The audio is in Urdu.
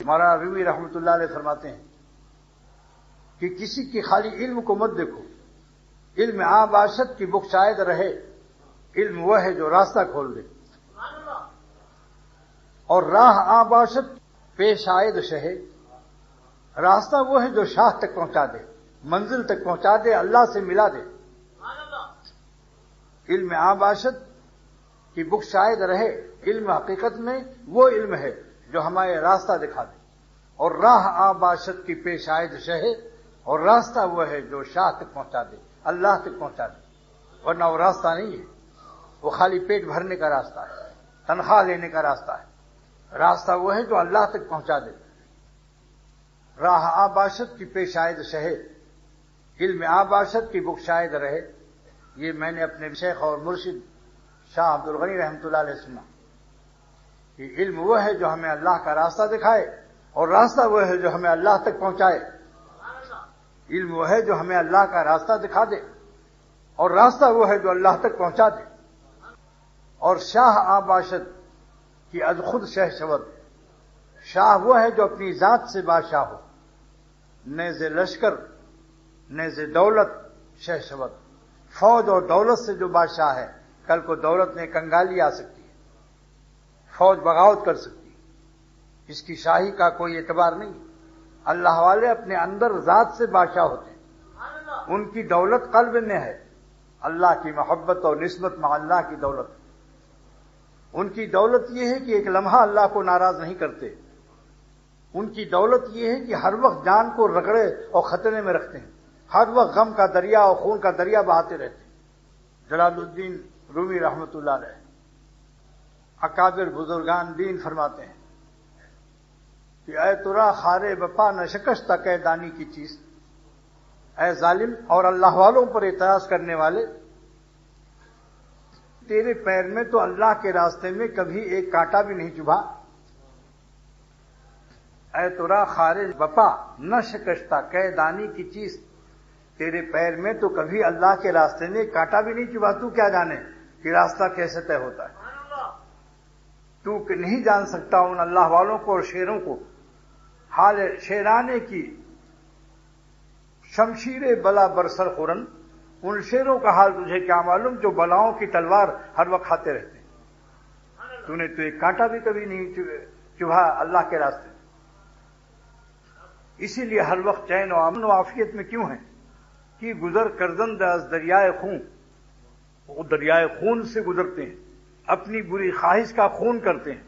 مولانا رومی رحمۃ اللہ علیہ فرماتے ہیں کہ کسی کی خالی علم کو مت دیکھو، علم آباشت کی بک شاید رہے، علم وہ ہے جو راستہ کھول دے، اور راہ آباشت پیش آئد شہے، راستہ وہ ہے جو شاہ تک پہنچا دے، منزل تک پہنچا دے، اللہ سے ملا دے۔ علم آباشت کی بک شاید رہے، علم حقیقت میں وہ علم ہے جو ہمیں راستہ دکھا دے، اور راہ آباشت کی پیش آئد شہے، اور راستہ وہ ہے جو شاہ تک پہنچا دے، اللہ تک پہنچا دے، ورنہ وہ راستہ نہیں ہے، وہ خالی پیٹ بھرنے کا راستہ ہے، تنخواہ لینے کا راستہ ہے۔ راستہ وہ ہے جو اللہ تک پہنچا دے۔ راہ آباشت کی پیش آئد شہے، علم آباشت کی بک شاید رہے، یہ میں نے اپنے شیخ اور مرشد شاہ عبد الغنی رحمۃ اللہ علیہ سنا کہ علم وہ ہے جو ہمیں اللہ کا راستہ دکھائے، اور راستہ وہ ہے جو ہمیں اللہ تک پہنچائے۔ علم وہ ہے جو ہمیں اللہ کا راستہ دکھا دے، اور راستہ وہ ہے جو اللہ تک پہنچا دے۔ اور شاہ آباشت کی از خود شہ شود، شاہ وہ ہے جو اپنی ذات سے بادشاہ ہو، نیز لشکر نیز دولت شہ شود، فوج اور دولت سے جو بادشاہ ہے، کل کو دولت میں کنگالی آ سکتی ہے، فوج بغاوت کر سکتی ہے، اس کی شاہی کا کوئی اعتبار نہیں۔ اللہ والے اپنے اندر ذات سے بادشاہ ہوتے ہیں، ان کی دولت قلب میں ہے، اللہ کی محبت اور نسبت مع اللہ کی دولت۔ ان کی دولت یہ ہے کہ ایک لمحہ اللہ کو ناراض نہیں کرتے، ان کی دولت یہ ہے کہ ہر وقت جان کو رگڑے اور خطرے میں رکھتے ہیں، ہر وقت غم کا دریا اور خون کا دریا بہاتے رہتے ہیں۔ جلال الدین رومی رحمۃ اللہ علیہ اکابر بزرگان دین فرماتے ہیں کہ اے ترا خارے بپا نہ شکست کہ دانی کی چیز، اے ظالم اور اللہ والوں پر اعتراض کرنے والے، تیرے پیر میں تو اللہ کے راستے میں کبھی ایک کانٹا بھی نہیں چبھا۔ اے ترا خارے بپا نہ شکستہ کہ دانی کی چیز، تیرے پیر میں تو کبھی اللہ کے راستے میں کانٹا بھی نہیں چبھا، تو کیا جانے کہ راستہ کیسے طے ہوتا ہے؟ تو نہیں جان سکتا ان اللہ والوں کو اور شیروں کو، حال شیرانے کی شمشیر بلا برسر خورن، ان شیروں کا حال تجھے کیا معلوم جو بلاؤں کی تلوار ہر وقت کھاتے رہتے ہیں۔ تو نے تو ایک کانٹا بھی کبھی نہیں چبھا اللہ کے راستے۔ اسی لیے ہر وقت چین و امن و عافیت میں کیوں ہیں کہ گزر کردند از دریائے خون، وہ دریائے خون سے گزرتے ہیں، اپنی بری خواہش کا خون کرتے ہیں،